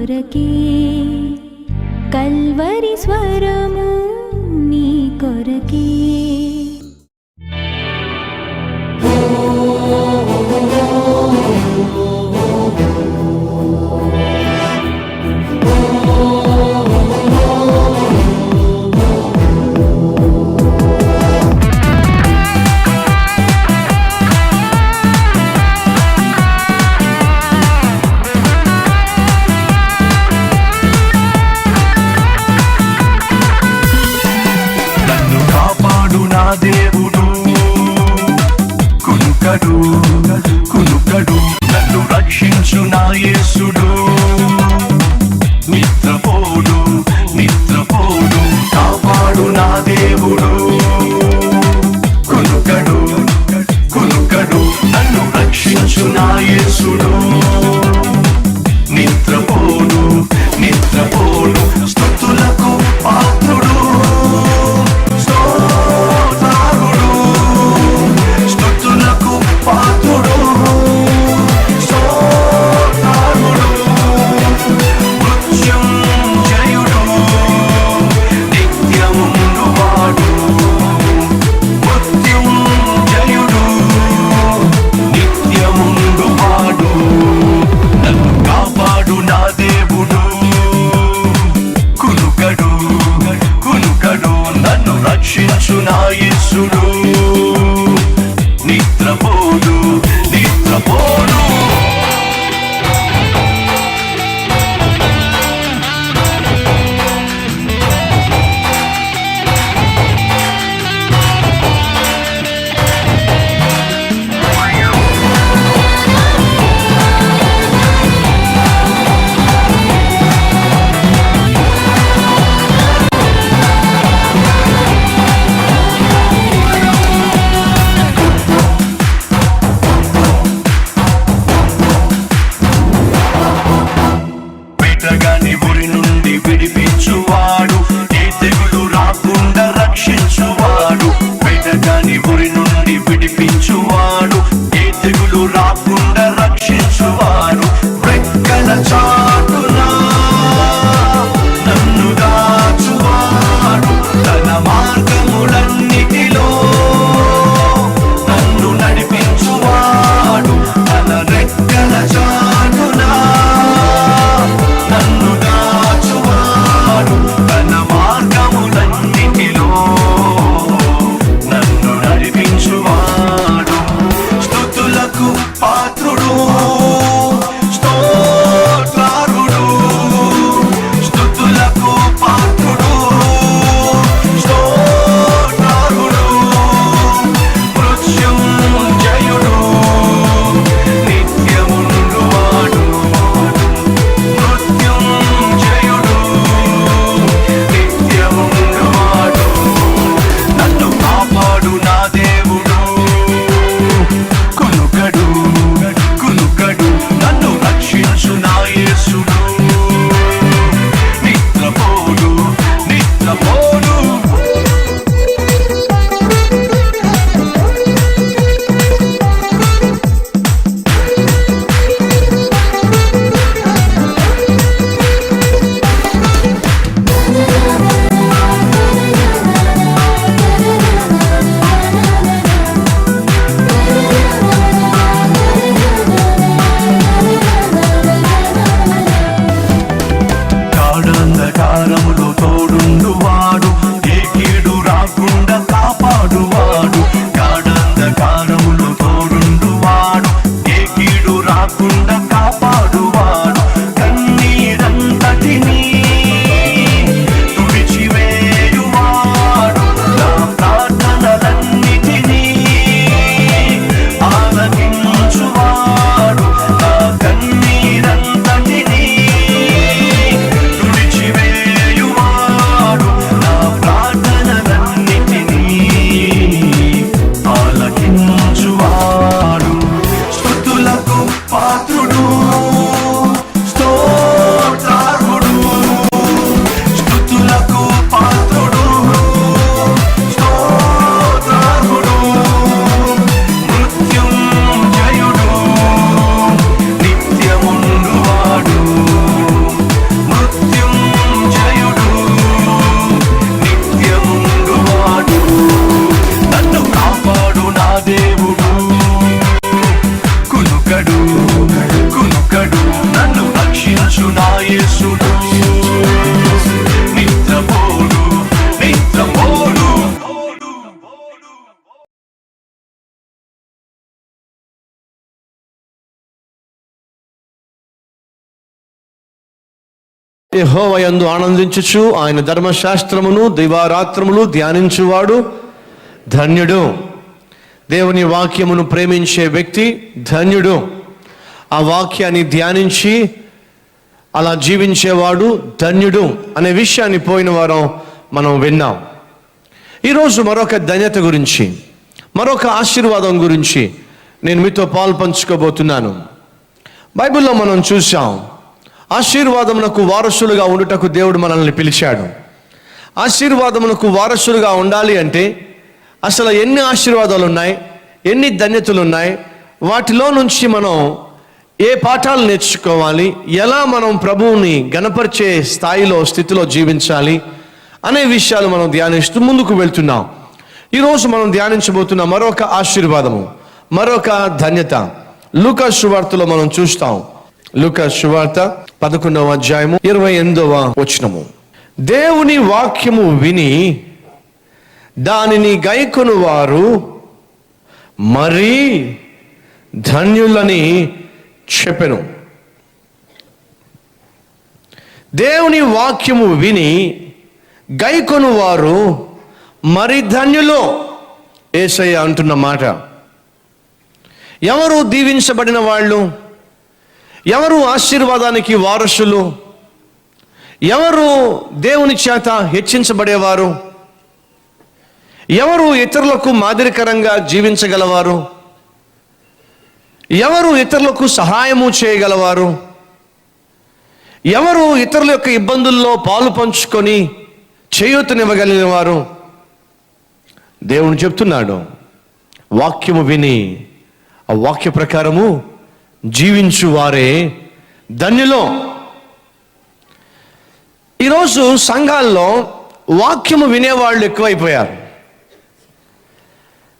కొరకే కల్వరి స్వరము నీ కొరకే దేవుడు కునుకడు కునుకడు నన్ను రక్షించు నా యేసుడు నిద్రపోడు నిద్రపోడు కాపాడు నా దేవుడు కునుకడు కునుకడు నన్ను రక్షించు నా యేసుడు నిద్రపోడు నిద్రపోడు స్తుతులకు పాత్రుడు రక్షించు నా యేసుడు నిద్రపోడు నిద్రపోడు యెహోవా యందు ఆనందించుచు ఆయన ధర్మశాస్త్రమును దివారాత్రములు ధ్యానించువాడు ధన్యుడు. దేవుని వాక్యమును ప్రేమించే వ్యక్తి ధన్యుడు. ఆ వాక్యాన్ని ధ్యానించి అలా జీవించేవాడు ధన్యుడు అనే విషయాన్ని పోయిన వారం మనం విన్నాం. ఈరోజు మరొక ధన్యత గురించి, మరొక ఆశీర్వాదం గురించి నేను మీతో పాలు పంచుకోబోతున్నాను. బైబిల్లో మనం చూసాం, ఆశీర్వాదమునకు వారసులుగా ఉండుటకు దేవుడు మనల్ని పిలిచాడు. ఆశీర్వాదమునకు వారసులుగా ఉండాలి అంటే అసలు ఎన్ని ఆశీర్వాదాలు ఉన్నాయి, ఎన్ని ధన్యతలు ఉన్నాయి, వాటిలో నుంచి మనం ఏ పాఠాలు నేర్చుకోవాలి, ఎలా మనం ప్రభువుని గణపరిచే స్థితిలో జీవించాలి అనే విషయాలు మనం ధ్యానిస్తూ ముందుకు వెళ్తున్నాం. ఈరోజు మనం ధ్యానించబోతున్న మరొక ఆశీర్వాదము, మరొక ధన్యత లూకా సువార్తలో మనం చూస్తాం. లూకా సువార్త 11వ అధ్యాయము 28వ వచనము. దేవుని వాక్యము విని దానిని గైకొను వారు మరీ ధన్యులని చెప్పెను. దేవుని వాక్యము విని గైకొను వారు మరి ధన్యులు. యేసయ్య అంటున్న మాట. ఎవరు దీవించబడిన వాళ్ళు? ఎవరు ఆశీర్వాదానికి వారసులు? ఎవరు దేవుని చేత హెచ్చించబడేవారు? ఎవరు ఇతరులకు మాదిరికరంగా జీవించగలవారు? ఎవరు ఇతరులకు సహాయము చేయగలవారు? ఎవరు ఇతరుల యొక్క ఇబ్బందుల్లో పాలు పంచుకొని చేయూతనివ్వగలిగిన వారు? దేవుడు చెప్తున్నాడు, వాక్యము విని ఆ వాక్య ప్రకారము జీవించు వారే ధన్యులు. ఈరోజు సంఘాల్లో వాక్యము వినేవాళ్ళు ఎక్కువైపోయారు.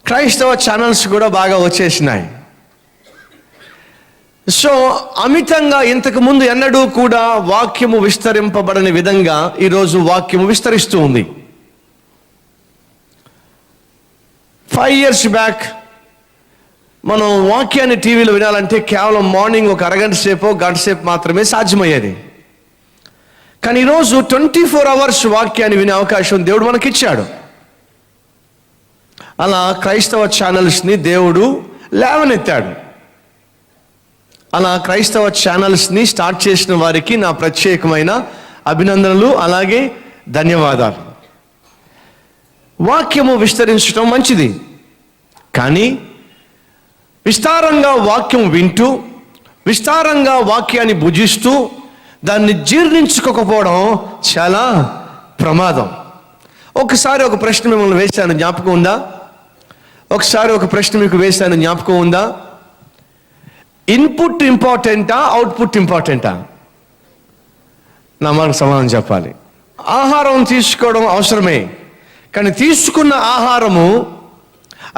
క్రైస్తవ ఛానల్స్ కూడా బాగా వచ్చేసినాయి. సో అమితంగా ఇంతకు ముందు ఎన్నడూ కూడా వాక్యము విస్తరింపబడని విధంగా ఈరోజు వాక్యము విస్తరిస్తూ ఉంది. 5 years బ్యాక్ మనం వాక్యాన్ని టీవీలో వినాలంటే కేవలం మార్నింగ్ ఒక అరగంట సేపు, గంట సేపు మాత్రమే సాధ్యమయ్యేది. కానీ ఈరోజు 24 hours వాక్యాన్ని వినే అవకాశం దేవుడు మనకిచ్చాడు. అలా క్రైస్తవ ఛానల్స్ని దేవుడు లేవనెత్తాడు. అలా క్రైస్తవ ఛానల్స్ని స్టార్ట్ చేసిన వారికి నా ప్రత్యేకమైన అభినందనలు, అలాగే ధన్యవాదాలు. వాక్యము విస్తరించడం మంచిది, కానీ విస్తారంగా వాక్యం వింటూ, విస్తారంగా వాక్యాన్ని భుజిస్తూ దాన్ని జీర్ణించుకోకపోవడం చాలా ప్రమాదం. ఒకసారి ఒక ప్రశ్న మిమ్మల్ని వేశాను, జ్ఞాపకం ఉందా? ఒకసారి ఒక ప్రశ్న మీకు వేశాను, జ్ఞాపకం ఉందా? ఇన్పుట్ ఇంపార్టెంటా, అవుట్పుట్ ఇంపార్టెంటా? నా మనకు సమాధానం చెప్పాలి. ఆహారం తీసుకోవడం అవసరమే, కానీ తీసుకున్న ఆహారము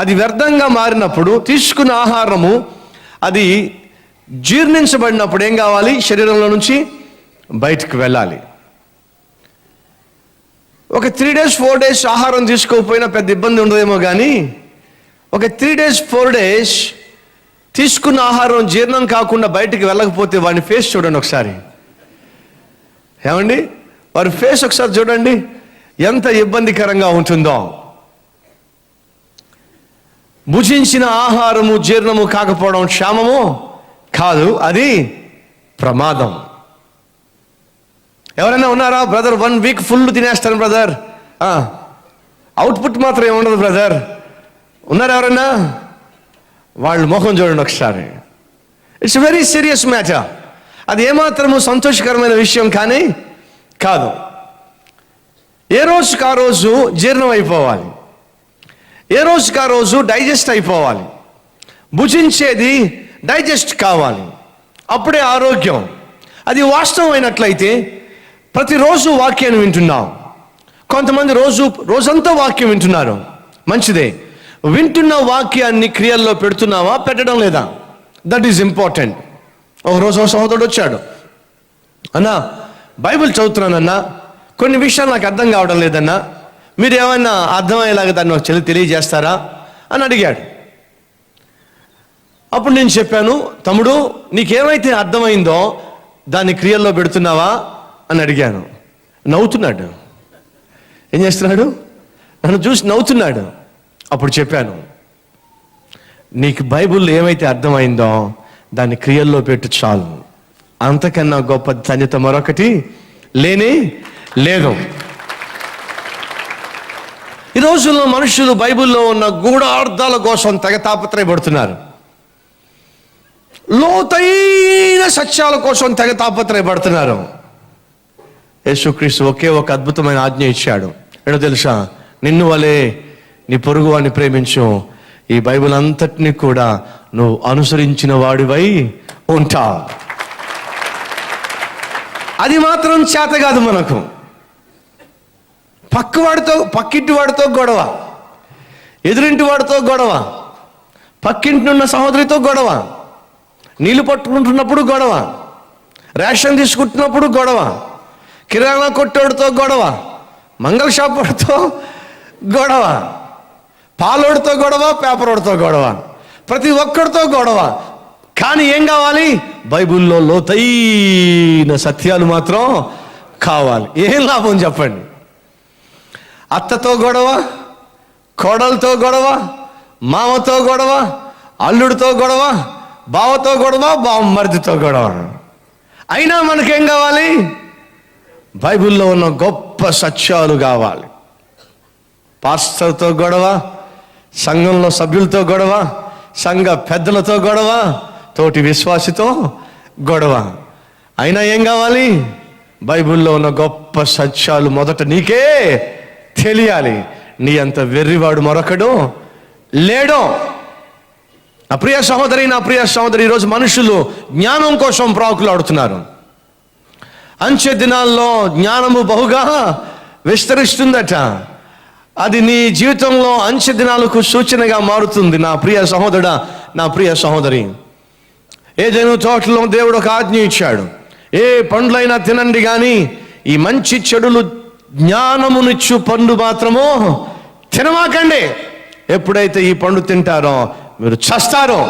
అది వ్యర్థంగా మారినప్పుడు, తీసుకున్న ఆహారము అది జీర్ణించబడినప్పుడు ఏం కావాలి? శరీరంలో నుంచి బయటకు వెళ్ళాలి. ఒక 3 days 4 days ఆహారం తీసుకోకపోయినా పెద్ద ఇబ్బంది ఉండదేమో, కానీ ఒక 3 days 4 days తీసుకున్న ఆహారం జీర్ణం కాకుండా బయటికి వెళ్ళకపోతే వాడి ఫేస్ చూడండి ఒకసారి. ఏమండి, వారి ఫేస్ ఒకసారి చూడండి, ఎంత ఇబ్బందికరంగా ఉంటుందో. భుజించిన ఆహారము జీర్ణము కాకపోవడం క్షేమము కాదు, అది ప్రమాదం. ఎవరైనా ఉన్నారా? బ్రదర్ 1 week ఫుల్ తినేస్తాను బ్రదర్, అవుట్పుట్ మాత్రం ఏముండదు బ్రదర్, ఉన్నారా ఎవరైనా? వాళ్ళ ముఖం చూడండి ఒకసారి. It's very serious matter. అది ఏమాత్రము సంతోషకరమైన విషయం కానీ కాదు. ఏ రోజుకి ఆ రోజు జీర్ణం అయిపోవాలి, ఏ రోజుకి ఆ రోజు డైజెస్ట్ అయిపోవాలి. భుజించేది డైజెస్ట్ కావాలి, అప్పుడే ఆరోగ్యం. అది వాస్తవం అయినట్లయితే ప్రతిరోజు వాక్యాన్ని వింటున్నాం. కొంతమంది రోజంతా వాక్యం వింటున్నారు, మంచిదే. వింటున్న వాక్యాన్ని క్రియల్లో పెడుతున్నావా, పెట్టడం లేదా? That is important. ఒకరోజు ఒక సహోదరుడు వచ్చాడు, అన్నా బైబిల్ చదువుతున్నానన్నా, కొన్ని విషయాలు నాకు అర్థం కావడం లేదన్నా, మీరు ఏమైనా అర్థమయ్యేలాగా దాన్ని ఒక తెలియజేస్తారా అని అడిగాడు. అప్పుడు నేను చెప్పాను, తమ్ముడు నీకేమైతే అర్థమైందో దాన్ని క్రియల్లో పెడుతున్నావా అని అడిగాను. నవ్వుతున్నాడు. ఏం చేస్తున్నాడు? నన్ను చూసి నవ్వుతున్నాడు. అప్పుడు చెప్పాను, నీకు బైబిల్లో ఏమైతే అర్థమైందో దాన్ని క్రియల్లో పెట్టు చాలు. అంతకన్నా గొప్ప ధన్యత మరొకటి లేనే లేదు. ఈ రోజుల్లో మనుషులు బైబిల్లో ఉన్న గూఢార్థాల కోసం తెగ తాపత్రయపడుతున్నారు. లోతైన సత్యాల కోసం తెగ తాపత్రయపడుతున్నారు. యేసుక్రీస్తు ఒకే ఒక అద్భుతమైన ఆజ్ఞ ఇచ్చాడు. ఏంటో తెలుసా? నిన్ను వలే నీ పొరుగు వాడిని ప్రేమించు. ఈ బైబిల్ అంతటినీ కూడా నువ్వు అనుసరించిన వాడివై ఉంటావు. అది మాత్రం చేత కాదు మనకు. పక్కింటి వాడితో గొడవ, ఎదురింటి వాడితో గొడవ, పక్కింటి ఉన్న సహోదరితో గొడవ, నీళ్లు పట్టుకుంటున్నప్పుడు గొడవ, రేషన్ తీసుకుంటున్నప్పుడు గొడవ, కిరాణా కొట్టోడితో గొడవ, మంగళ షాప్ వాడితో గొడవ, పాలోడితో గొడవ, పేపరోడితో గొడవ, ప్రతి ఒక్కడితో గొడవ. కానీ ఏం కావాలి? బైబిల్లో లోతైన సత్యాలు మాత్రం కావాలి. ఏం లాభం చెప్పండి? అత్తతో గొడవ, కోడలతో గొడవ, మామతో గొడవ, అల్లుడితో గొడవ, బావతో గొడవ, బావమరిదితో గొడవ. అయినా మనకేం కావాలి? బైబిల్లో ఉన్న గొప్ప సత్యాలు కావాలి. పాస్టర్తో గొడవ, సంఘంలో సభ్యులతో గొడవ, సంఘ పెద్దలతో గొడవ, తోటి విశ్వాసితో గొడవ. అయినా ఏం కావాలి? బైబిల్లో ఉన్న గొప్ప సత్యాలు మొదట నీకే తెలియాలి. నీ అంత వెర్రివాడు మరొకడు లేడో. నా ప్రియ సహోదరి, నా ప్రియ సహోదరి, ఈరోజు మనుషులు జ్ఞానం కోసం ప్రాకులాడుతున్నారు. అంచె దినాల్లో జ్ఞానము బహుగా విస్తరిస్తుందట. అది నీ జీవితంలో అంచె దినాలకు సూచనగా మారుతుంది. నా ప్రియ సహోదరుడా, నా ప్రియ సహోదరి, ఏదైనా తోటలో దేవుడు ఒక ఆజ్ఞ ఇచ్చాడు. ఏ పండ్లైనా తినండి, కానీ ఈ మంచి చెడులు జ్ఞానమునిచ్చు పండు మాత్రము తినమాకండి. ఎప్పుడైతే ఈ పండు తింటారో మీరు చస్తారో.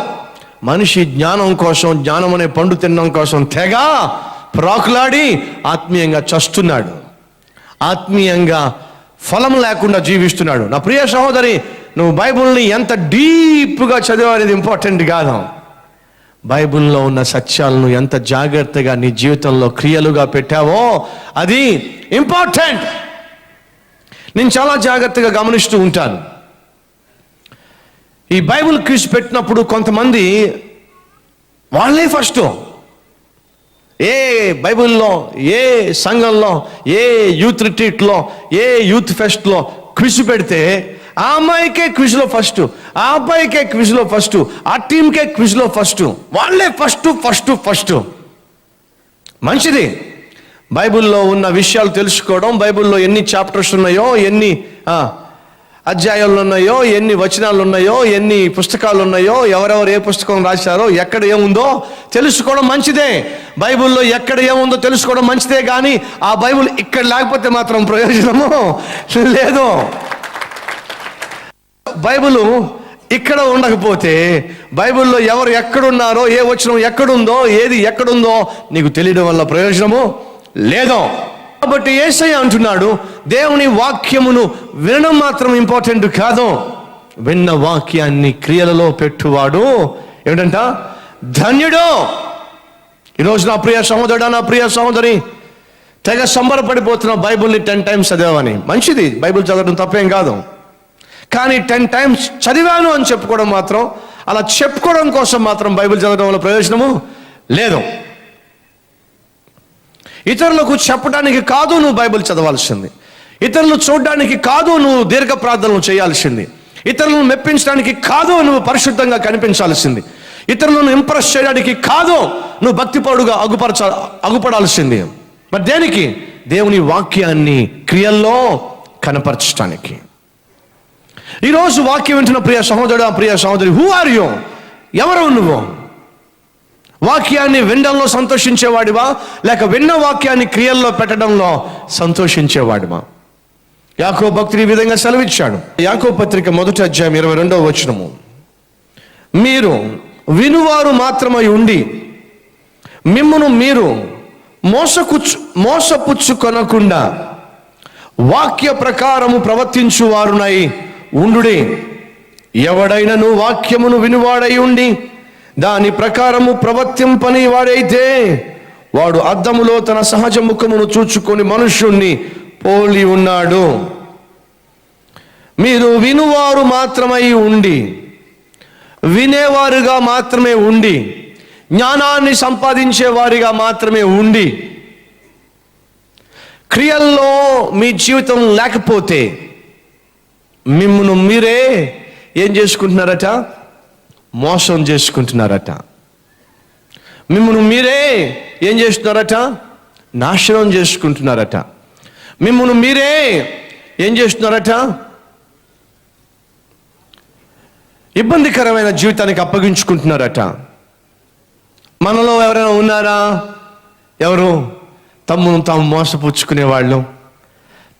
మనిషి జ్ఞానం కోసం, జ్ఞానం అనే పండు తినడం కోసం తెగ ప్రాకులాడి ఆత్మీయంగా చస్తున్నాడు, ఆత్మీయంగా ఫలం లేకుండా జీవిస్తున్నాడు. నా ప్రియ సహోదరి, నువ్వు బైబిల్ని ఎంత డీప్గా చదివావు అనేది ఇంపార్టెంట్ కాదు. బైబిల్లో ఉన్న సత్యాలను ఎంత జాగ్రత్తగా నీ జీవితంలో క్రియలుగా పెట్టావో అది ఇంపార్టెంట్. నేను చాలా జాగ్రత్తగా గమనిస్తూ ఉంటాను. ఈ బైబిల్ క్విజ్ పెట్టినప్పుడు కొంతమంది వాళ్ళే ఫస్ట్ ఏ బైబిల్లో, ఏ సంఘంలో, ఏ యూత్ రిట్రీట్లో, ఏ యూత్ ఫెస్ట్లో క్విజ్ పెడితే ఆ అమ్మాయికే క్విజ్లో ఫస్ట్, ఆ అబ్బాయికే క్విజ్లో ఫస్ట్, ఆ టీంకే క్విజ్లో ఫస్ట్. వాళ్ళే ఫస్ట్. మంచిది. బైబిల్లో ఉన్న విషయాలు తెలుసుకోవడం, బైబిల్లో ఎన్ని చాప్టర్స్ ఉన్నాయో, ఎన్ని అధ్యాయాలు ఉన్నాయో, ఎన్ని వచనాలు ఉన్నాయో, ఎన్ని పుస్తకాలు ఉన్నాయో, ఎవరెవరు ఏ పుస్తకం రాశారో, ఎక్కడ ఏముందో తెలుసుకోవడం మంచిదే. బైబిల్లో ఎక్కడ ఏముందో తెలుసుకోవడం మంచిదే, కానీ ఆ బైబిల్ ఇక్కడ లేకపోతే మాత్రం ప్రయోజనము లేదు. బైబిల్ ఇక్కడ ఉండకపోతే, బైబిల్లో ఎవరు ఎక్కడున్నారో, ఏ వచనం ఎక్కడుందో, ఏది ఎక్కడుందో నీకు తెలియడం వల్ల ప్రయోజనము లేదు. కాబట్టి యేసయ్య అంటున్నాడు, దేవుని వాక్యమును వినడం మాత్రం ఇంపార్టెంట్ కాదు, విన్న వాక్యాన్ని క్రియలలో పెట్టువాడు ఏమిటంట? ధన్యుడు. ఈరోజు నా ప్రియ సహోదరుడా, నా ప్రియ సహోదరి, తెగ సంబరపడిపోతున్న బైబిల్ని 10 times చదివామని. మంచిది, బైబిల్ చదవడం తప్పేం కాదు. కానీ 10 times చదివాను అని చెప్పుకోవడం మాత్రం, అలా చెప్పుకోవడం కోసం మాత్రం బైబిల్ చదవడం వల్ల ప్రయోజనము లేదు. ఇతరులకు చెప్పడానికి కాదు నువ్వు బైబిల్ చదవాల్సింది, ఇతరులు చూడడానికి కాదు నువ్వు దీర్ఘ ప్రార్థనలు చేయాల్సింది, ఇతరులను మెప్పించడానికి కాదు నువ్వు పరిశుద్ధంగా కనిపించాల్సింది, ఇతరులను ఇంప్రెస్ చేయడానికి కాదు నువ్వు భక్తిపరుడుగా అగుపడాల్సింది. మరి దేనికి? దేవుని వాక్యాన్ని క్రియల్లో కనపరచడానికి. ఈరోజు వాక్యం వింటున్న ప్రియ సహోదరుడు, ప్రియ సహోదరి, హూ ఆర్ యూ? ఎవరు నువ్వు? వాక్యాన్ని వినడంలో సంతోషించేవాడివా, లేక విన్న వాక్యాన్ని క్రియల్లో పెట్టడంలో సంతోషించేవాడివా? యాకోబు భక్తుడు ఈ విధంగా సెలవిచ్చాడు. యాకోబు పత్రిక 1వ అధ్యాయం 22వ వచనము, మీరు వినువారు మాత్రమై ఉండి మిమ్మును మీరు మోసపుచ్చుకొనకుండా వాక్య ప్రకారము ప్రవర్తించువారునై ఉండుడి. ఎవడైనను వాక్యమును వినువాడై ఉండి దాని ప్రకారము ప్రవర్తింపని వాడైతే వాడు అద్దములో తన సహజ ముఖమును చూచుకొని మనుష్యుణ్ణి పోలి ఉన్నాడు. మీరు వినువారు మాత్రమై ఉండి, వినేవారుగా మాత్రమే ఉండి, జ్ఞానాన్ని సంపాదించే వారిగా మాత్రమే ఉండి, క్రియల్లో మీ జీవితం లేకపోతే మిమ్మల్ని మీరే ఏం చేసుకుంటున్నారట? మోసం చేసుకుంటున్నారట. మిమ్మల్ని మీరే ఏం చేస్తున్నారట? నాశనం చేసుకుంటున్నారట. మిమ్మల్ని మీరే ఏం చేస్తున్నారట? ఇబ్బందికరమైన జీవితానికి అప్పగించుకుంటున్నారట. మనలో ఎవరైనా ఉన్నారా? ఎవరు తమ్మును తాము మోసపుచ్చుకునేవాళ్ళు,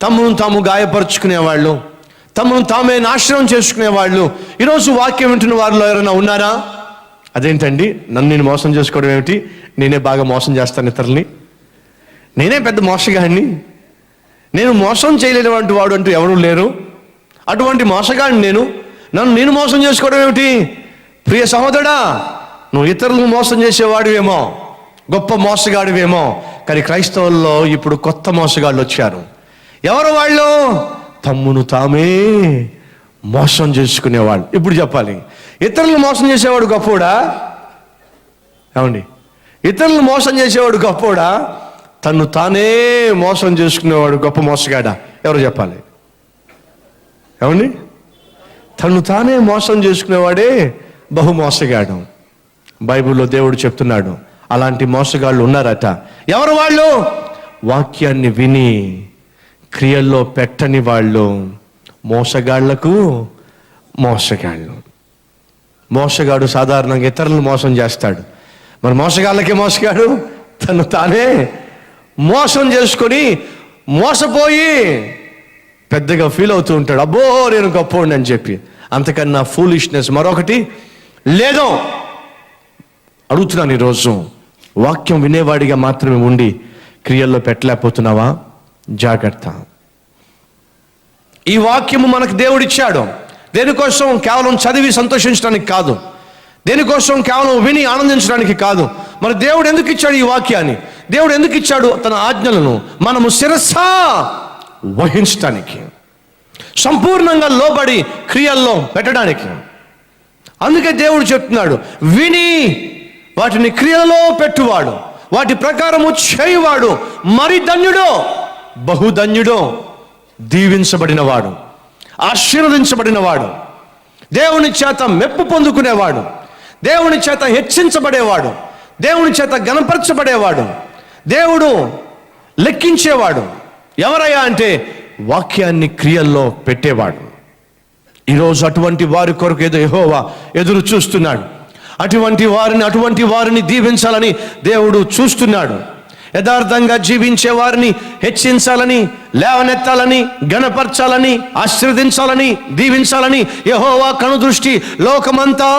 తమ్మును తాము గాయపరుచుకునేవాళ్ళు, తమ్మును తామే నాశనం చేసుకునేవాళ్ళు ఈరోజు వాక్యం వింటున్న వారిలో ఎవరైనా ఉన్నారా? అదేంటండి, నన్ను నేను మోసం చేసుకోవడం ఏమిటి? నేనే బాగా మోసం చేస్తాను ఇతరుల్ని, నేనే పెద్ద మోసగాడిని, నేను మోసం చేయలేనటువంటి వాడు అంటూ ఎవరు లేరు, అటువంటి మోసగాడిని నన్ను నేను మోసం చేసుకోవడం ఏమిటి? ప్రియ సహోదరుడా, నువ్వు ఇతరులను మోసం చేసేవాడివేమో, గొప్ప మోసగాడివేమో, కానీ క్రైస్తవుల్లో ఇప్పుడు కొత్త మోసగాళ్ళు వచ్చారు. ఎవరు వాళ్ళు? తమ్మును తామే మోసం చేసుకునేవాళ్ళు. ఇప్పుడు చెప్పాలి, ఇతరులను మోసం చేసేవాడు గొప్పోడా? ఏమండి, ఇతరులను మోసం చేసేవాడు గొప్పోడా? తన్ను తానే మోసం చేసుకునేవాడు గొప్ప మోసగాడా? ఎవరు చెప్పాలి? ఏమండి, తను తానే మోసం చేసుకునేవాడే బహు మోసగాడు. బైబిల్లో దేవుడు చెప్తున్నాడు, అలాంటి మోసగాళ్ళు ఉన్నారట. ఎవరు వాళ్ళు? వాక్యాన్ని విని క్రియల్లో పెట్టని వాళ్ళు మోసగాళ్లకు మోసగాళ్ళు. మోసగాడు సాధారణంగా ఇతరులను మోసం చేస్తాడు. మరి మోసగాళ్ళకే మోసగాడు తను తానే మోసం చేసుకొని మోసపోయి పెద్దగా ఫీల్ అవుతూ ఉంటాడు, అబ్బో నేను గొప్పోడిని అని చెప్పి. అంతకన్నా ఫూలిష్నెస్ మరొకటి లేదు. అడుగుతున్నాను ఈరోజు, వాక్యం వినేవాడిగా మాత్రమే ఉండి క్రియల్లో పెట్టలేకపోతున్నావా? జాగ్రత్త. ఈ వాక్యము మనకు దేవుడిచ్చాడు. దేనికోసం? కేవలం చదివి సంతోషించడానికి కాదు, దేనికోసం? కేవలం విని ఆనందించడానికి కాదు. మరి దేవుడు ఎందుకు ఇచ్చాడు ఈ వాక్యాన్ని? దేవుడు ఎందుకు ఇచ్చాడు తన ఆజ్ఞలను? మనము శిరస్సా వహించడానికి, సంపూర్ణంగా లోబడి క్రియల్లో పెట్టడానికి. అందుకే దేవుడు చెప్తున్నాడు, విని వాటిని క్రియలో పెట్టువాడు, వాటి ప్రకారము చేయువాడు మరి ధన్యుడో, బహుధన్యుడో, దీవించబడినవాడు, ఆశీర్వదించబడినవాడు, దేవుని చేత మెప్పు పొందుకునేవాడు, దేవుని చేత హెచ్చించబడేవాడు, దేవుని చేత గణపరచబడేవాడు, దేవుడు లెక్కించేవాడు. ఎవరయ్యా అంటే వాక్యాన్ని క్రియల్లో పెట్టేవాడు. ఈరోజు అటువంటి వారి కొరకు ఏదో యెహోవా ఎదురు చూస్తున్నాడు. అటువంటి వారిని దీవించాలని దేవుడు చూస్తున్నాడు. యథార్థంగా జీవించే వారిని హెచ్చించాలని, లేవనెత్తాలని, గణపరచాలని, ఆశీర్వదించాలని, దీవించాలని యెహోవా కనుదృష్టి లోకమంతా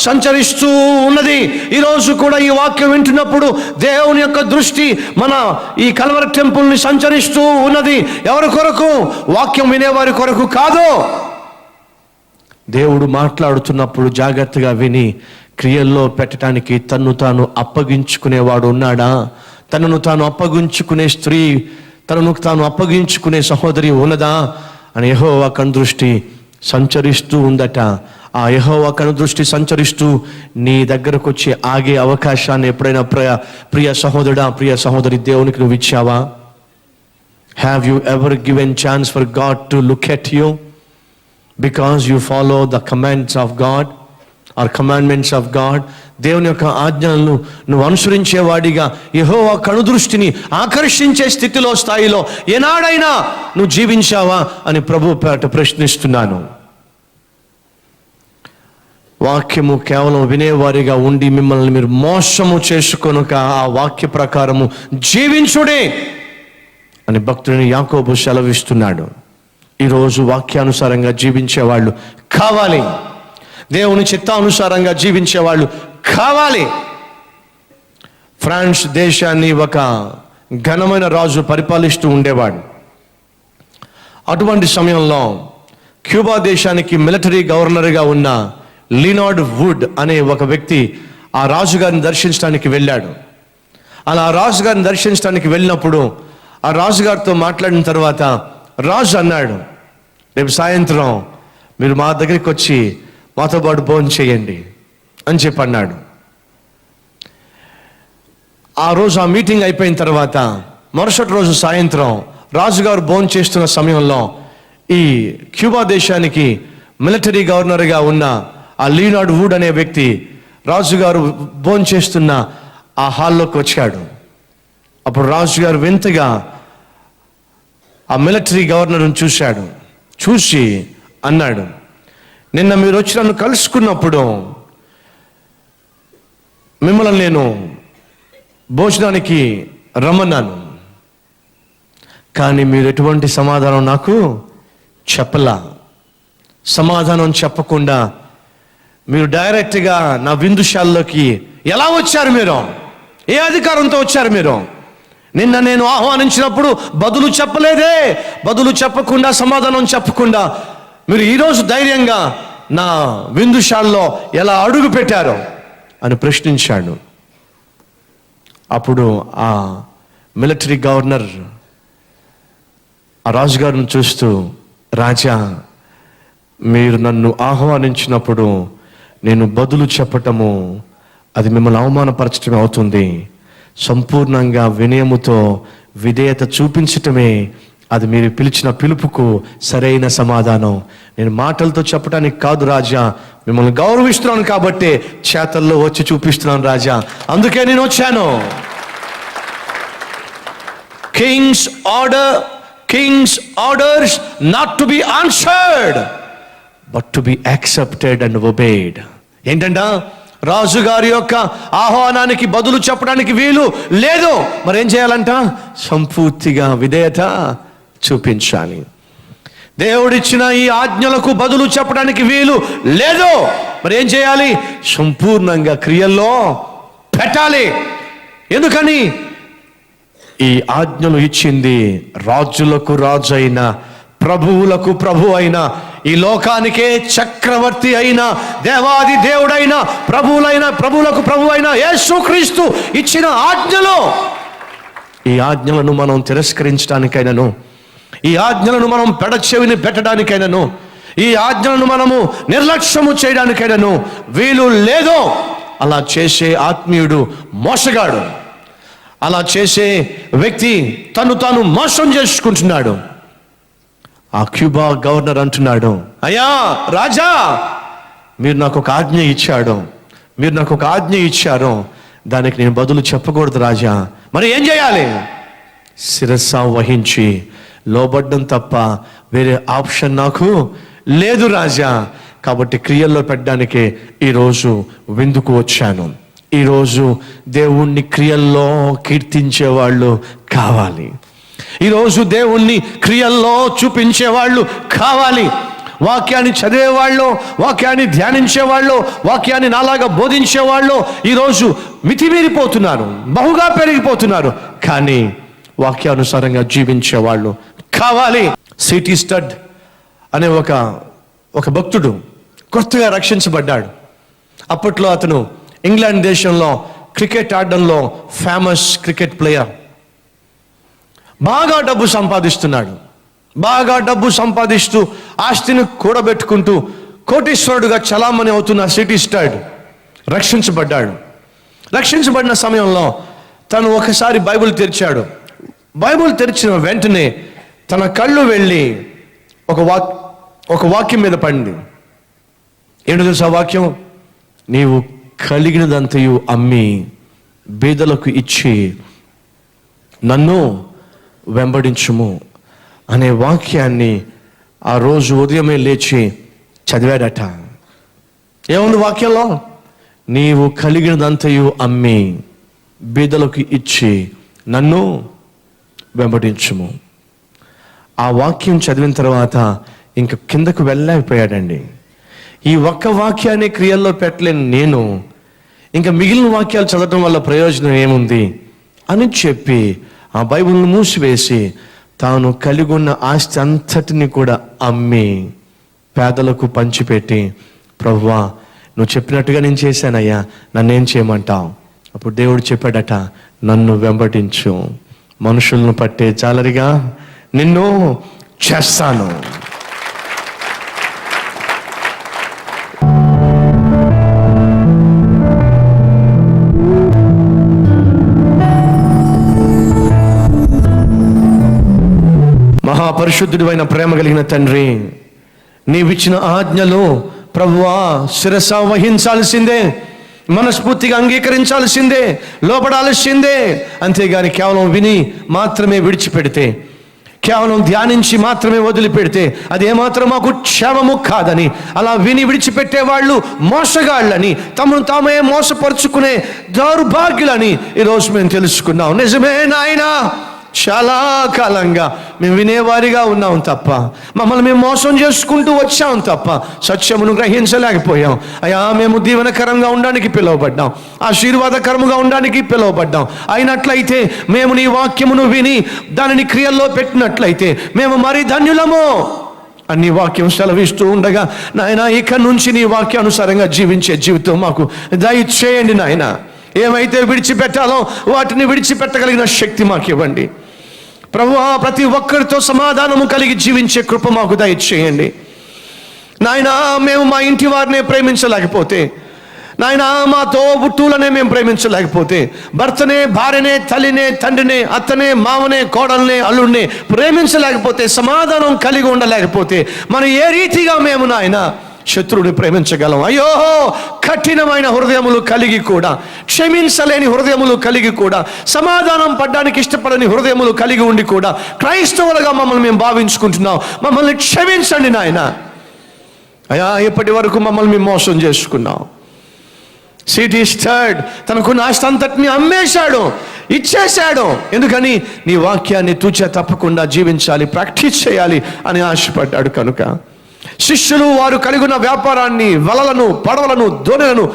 సంచరిస్తూ ఉన్నది. ఈరోజు కూడా ఈ వాక్యం వింటున్నప్పుడు దేవుని యొక్క దృష్టి మన ఈ కల్వరి టెంపుల్ని సంచరిస్తూ ఉన్నది. ఎవరి కొరకు? వాక్యం వినేవారి కొరకు కాదు. దేవుడు మాట్లాడుతున్నప్పుడు జాగ్రత్తగా విని క్రియల్లో పెట్టడానికి తన్ను తాను అప్పగించుకునేవాడు ఉన్నాడా? తనను తాను అప్పగించుకునే స్త్రీ, తనను తాను అప్పగించుకునే సహోదరి ఉన్నదా అని యెహోవా కనుదృష్టి సంచరిస్తూ ఉందట. ఆ యెహోవా కనుదృష్టి సంచరిస్తూ నీ దగ్గరకు వచ్చి ఆగే అవకాశాన్ని ఎప్పుడైనా ప్రియ సహోదరుడా, ప్రియ సహోదరి, దేవునికి నువ్వు ఇచ్చావా? Have you ever given chance for God to look at you because you follow the commands of God or commandments of God? దేవుని యొక్క ఆజ్ఞలను నువ్వు అనుసరించేవాడిగా యెహోవా కనుదృష్టిని ఆకర్షించే స్థితిలో, స్థాయిలో ఏనాడైనా నువ్వు జీవించావా అని ప్రభు పేట ప్రశ్నిస్తున్నాను. వాక్యము కేవలం వినేవారిగా ఉండి మిమ్మల్ని మీరు మోసము చేసుకొనుక ఆ వాక్య ప్రకారము జీవించుడే అని భక్తుడిని యాకోబు సెలవిస్తున్నాడు. ఈరోజు వాక్యానుసారంగా జీవించేవాళ్ళు కావాలి, దేవుని చిత్తానుసారంగా జీవించేవాళ్ళు కావాలి. ఫ్రాన్స్ దేశాన్ని ఒక ఘనమైన రాజు పరిపాలిస్తూ ఉండేవాడు. అటువంటి సమయంలో క్యూబా దేశానికి మిలిటరీ గవర్నర్గా ఉన్న లీనార్డ్ వుడ్ అనే ఒక వ్యక్తి ఆ రాజుగారిని దర్శించడానికి వెళ్ళాడు. అలా రాజుగారిని దర్శించడానికి వెళ్ళినప్పుడు ఆ రాజుగారితో మాట్లాడిన తర్వాత రాజు అన్నాడు, రేపు సాయంత్రం మీరు మా దగ్గరికి వచ్చి మాతో పాటు భోజనం చేయండి అని చెప్పి అన్నాడు. ఆ రోజు ఆ మీటింగ్ అయిపోయిన తర్వాత మరుసటి రోజు సాయంత్రం రాజుగారు భోజనం చేస్తున్న సమయంలో ఈ క్యూబా దేశానికి మిలిటరీ గవర్నర్గా ఉన్న ఆ లీనార్డ్ వుడ్ అనే వ్యక్తి రాజుగారు భోజనం చేస్తున్న ఆ హాల్లోకి వచ్చాడు. అప్పుడు రాజుగారు వింతగా ఆ మిలిటరీ గవర్నర్ని చూశాడు. చూసి అన్నాడు, నిన్న మీరు వచ్చి నన్ను కలుసుకున్నప్పుడు మిమ్మల్ని నేను భోజనానికి రమ్మన్నాను, కానీ మీరు ఎటువంటి సమాధానం నాకు చెప్పలా. సమాధానం చెప్పకుండా మీరు డైరెక్ట్గా నా విందుశాలలోకి ఎలా వచ్చారు? మీరు ఏ అధికారంతో వచ్చారు? మీరు నిన్న నేను ఆహ్వానించినప్పుడు బదులు చెప్పలేదే, బదులు చెప్పకుండా సమాధానం చెప్పకుండా మీరు ఈరోజు ధైర్యంగా నా విందుశాలలో ఎలా అడుగు పెట్టారో అని ప్రశ్నించాడు. అప్పుడు ఆ మిలిటరీ గవర్నర్ ఆ రాజుగారిని చూస్తూ, రాజా, మీరు నన్ను ఆహ్వానించినప్పుడు నేను బదులు చెప్పటము అది మిమ్మల్ని అవమానపరచటమే అవుతుంది. సంపూర్ణంగా వినయముతో విధేయత చూపించటమే అది మీరు పిలిచిన పిలుపుకు సరైన సమాధానం. నేను మాటలతో చెప్పడానికి కాదు రాజా, మిమ్మల్ని గౌరవిస్తున్నాను కాబట్టి చేతల్లో వచ్చి చూపిస్తున్నాను రాజా, అందుకే నేను వచ్చాను. Kings orders not to be answered but to be accepted and obeyed. ఏంటంట? రాజుగారి యొక్క ఆహ్వానానికి బదులు చెప్పడానికి వీలు లేదు, మరి ఏం చేయాలంట? సంపూర్తిగా విధేయత చూపించాలి. దేవుడిచ్చిన ఈ ఆజ్ఞలకు బదులు చెప్పడానికి వీలు లేదు, మరి ఏం చేయాలి? సంపూర్ణంగా క్రియల్లో పెట్టాలి. ఎందుకని? ఈ ఆజ్ఞలు ఇచ్చింది రాజులకు రాజు అయిన, ప్రభువులకు ప్రభు అయిన, ఈ లోకానికే చక్రవర్తి అయిన, దేవాది దేవుడైన, ప్రభువులకు ప్రభు అయిన యేసుక్రీస్తు ఇచ్చిన ఆజ్ఞలు. ఈ ఆజ్ఞలను మనం తిరస్కరించడానికైనను, ఈ ఆజ్ఞలను మనం పెడచెవిని పెట్టడానికైనను, ఈ ఆజ్ఞలను మనము నిర్లక్ష్యము చేయడానికైనను వీలు లేదు. అలా చేసే ఆత్మీయుడు మోసగాడు. అలా చేసే వ్యక్తి తాను మోసం చేసుకుంటున్నాడు. ఆ క్యూబా గవర్నర్ అంటున్నాడు, అయ్యా రాజా, మీరు నాకు ఒక ఆజ్ఞ ఇచ్చారు, దానికి నేను బదులు చెప్పకూడదు రాజా, మరి ఏం చేయాలి? శిరస్స వహించి లోబడ్డం తప్ప వేరే ఆప్షన్ నాకు లేదు రాజా. కాబట్టి క్రియల్లో పెట్టడానికి ఈరోజు విందుకు వచ్చాను. ఈరోజు దేవుణ్ణి క్రియల్లో కీర్తించేవాళ్ళు కావాలి. ఈరోజు దేవుణ్ణి క్రియల్లో చూపించేవాళ్ళు కావాలి. వాక్యాన్ని చదివేవాళ్ళు, వాక్యాన్ని ధ్యానించేవాళ్ళు, వాక్యాన్ని నాలాగా బోధించేవాళ్ళు ఈరోజు మితిమీరిపోతున్నారు, బహుగా పెరిగిపోతున్నారు. కానీ వాక్యానుసారంగా జీవించేవాళ్ళు కావాలి. సిటీ స్టడ్ అనే ఒక భక్తుడు కొత్తగా రక్షించబడ్డాడు. అప్పట్లో అతను ఇంగ్లాండ్ దేశంలో క్రికెట్ ఆడడంలో ఫేమస్ క్రికెట్ ప్లేయర్. బాగా డబ్బు సంపాదిస్తూ ఆస్తిని కూడబెట్టుకుంటూ కోటీశ్వరుడుగా చలామణి అవుతున్న సిటీ స్టడ్ రక్షించబడిన సమయంలో తను ఒకసారి బైబిల్ తెరిచాడు. బైబిల్ తెరిచిన వెంటనే తన కళ్ళు వెళ్ళి ఒక వాక్యం మీద పడింది. ఏంటో తెలుసా వాక్యం? నీవు కలిగినదంతయు అమ్మి బీదలకు ఇచ్చి నన్ను వెంబడించుము అనే వాక్యాన్ని ఆ రోజు ఉదయమే లేచి చదివాడట. ఏముంది వాక్యంలో? నీవు కలిగినదంతయు అమ్మి బీదలకు ఇచ్చి నన్ను వెంబడించుము. ఆ వాక్యం చదివిన తర్వాత ఇంక కిందకు వెళ్ళలేకపోయాడండి. ఈ ఒక్క వాక్యాన్ని క్రియల్లో పెట్టలేని నేను ఇంకా మిగిలిన వాక్యాలు చదవటం వల్ల ప్రయోజనం ఏముంది అని చెప్పి ఆ బైబిల్ను మూసివేసి తాను కలిగి ఉన్న ఆస్తి అంతటిని కూడా అమ్మి పేదలకు పంచిపెట్టి, ప్రభువా నువ్వు చెప్పినట్టుగా నేను చేశానయ్యా, నన్నేం చేయమంటావు? అప్పుడు దేవుడు చెప్పాడట, నన్ను వెంబడించు, మనుషులను పట్టే జాలరిగా నిన్ను చేస్తాను. మహాపరిశుద్ధుడు అయిన ప్రేమ కలిగిన తండ్రి, నీవిచ్చిన ఆజ్ఞలు ప్రభువా శిరస వహించాల్సిందే, మనస్ఫూర్తిగా అంగీకరించాల్సిందే, లోపడాల్సిందే. అంతేగాని కేవలం విని మాత్రమే విడిచిపెడితే, కేవలం ధ్యానించి మాత్రమే వదిలిపెడితే అది ఏమాత్రం మాకు క్షేమము కాదని, అలా విని విడిచిపెట్టే వాళ్ళు మోసగాళ్ళని, తమను తామే మోసపరుచుకునే దౌర్భాగ్యులని ఈరోజు మేము తెలుసుకున్నాం. నిజమే నాయనా, చాలా కాలంగా మేము వినేవారిగా ఉన్నాం తప్ప, మమ్మల్ని మేము మోసం చేసుకుంటూ వచ్చాం తప్ప సత్యమును గ్రహించలేకపోయాం. అయ్యా, మేము దీవెనకరంగా ఉండడానికి పిలువబడ్డాం, ఆశీర్వాదకరముగా ఉండడానికి పిలువబడ్డాం. అయినట్లయితే మేము నీ వాక్యమును విని దానిని క్రియల్లో పెట్టినట్లయితే మేము మరి ధన్యులము అని వాక్యం సెలవిస్తూ ఉండగా, నాయన ఇక నుంచి నీ వాక్యానుసారంగా జీవించే జీవితం మాకు దయచేయండి నాయన. ఏమైతే విడిచిపెట్టాలో వాటిని విడిచిపెట్టగలిగిన శక్తి మాకు ఇవ్వండి ప్రభువా. ప్రతి ఒక్కరితో సమాధానము కలిగి జీవించే కృప మాకు దయచేయండి నాయనా. మేము మా ఇంటి వారినే ప్రేమించలేకపోతే, నాయనా మా తోబుట్టువులనే మేము ప్రేమించలేకపోతే, భర్తనే, భార్యనే, తల్లినే, తండ్రినే, అత్తనే, మామనే, కోడల్నే, అల్లుడినే ప్రేమించలేకపోతే, సమాధానం కలిగి ఉండలేకపోతే, మనం ఏ రీతిగా మేము నాయన శత్రువుని ప్రేమించగలం? అయ్యో, కఠినమైన హృదయములు కలిగి కూడా, క్షమించలేని హృదయములు కలిగి కూడా, సమాధానం పడ్డానికి ఇష్టపడని హృదయములు కలిగి ఉండి కూడా క్రైస్తవులుగా మమ్మల్ని మేము భావించుకుంటున్నాం. మమ్మల్ని క్షమించండి నాయన. అయ్యా, ఇప్పటి వరకు మమ్మల్ని మేము మోసం చేసుకున్నాం. సిటీ స్టర్డ్ తనకున్న ఆస్తి అంతటిని అమ్మేశాడు, ఇచ్చేశాడు. ఎందుకని? నీ వాక్యాన్ని తూచా తప్పకుండా జీవించాలి, ప్రాక్టీస్ చేయాలి అని ఆశపడ్డాడు. కనుక శిష్యులు వారు కలిగి ఉన్న వ్యాపారాన్ని, వలలను, పడవలను, దోణలను,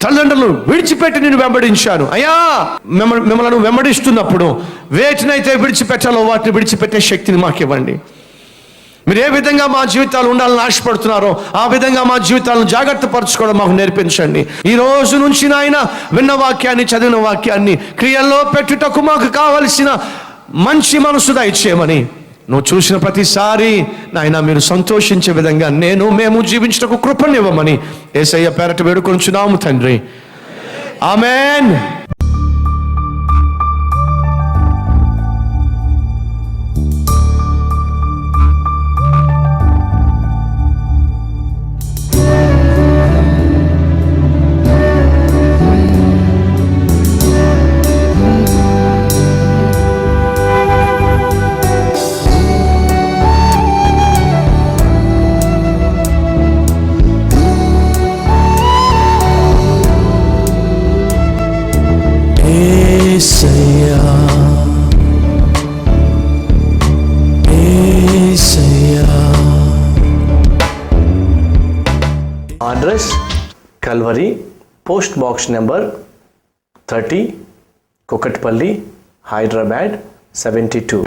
తల్లిదండ్రులను విడిచిపెట్టి నేను వెంబడించాను. అయ్యా, మిమ్మల్ని వెంబడిస్తున్నప్పుడు వేటినైతే విడిచిపెట్టాలో వాటిని విడిచిపెట్టే శక్తిని మాకు ఇవ్వండి. మీరు ఏ విధంగా మా జీవితాలు ఉండాలని ఆశపడుతున్నారో ఆ విధంగా మా జీవితాలను జాగ్రత్త పరచుకోవడం మాకు నేర్పించండి. ఈ రోజు నుంచి నాయన విన్న వాక్యాన్ని, చదివిన వాక్యాన్ని క్రియల్లో పెట్టుటకు మాకు కావలసిన మంచి మనసు దయచేయమని, నువ్వు చూసిన ప్రతిసారి నాయన మీరు సంతోషించే విధంగా మేము జీవించటకు కృపనివ్వమని యేసయ్య పేరట వేడుకొంచున్నాము తండ్రి. Amen. Address Calvary, post box number 30, Kukatpally, Hyderabad 72.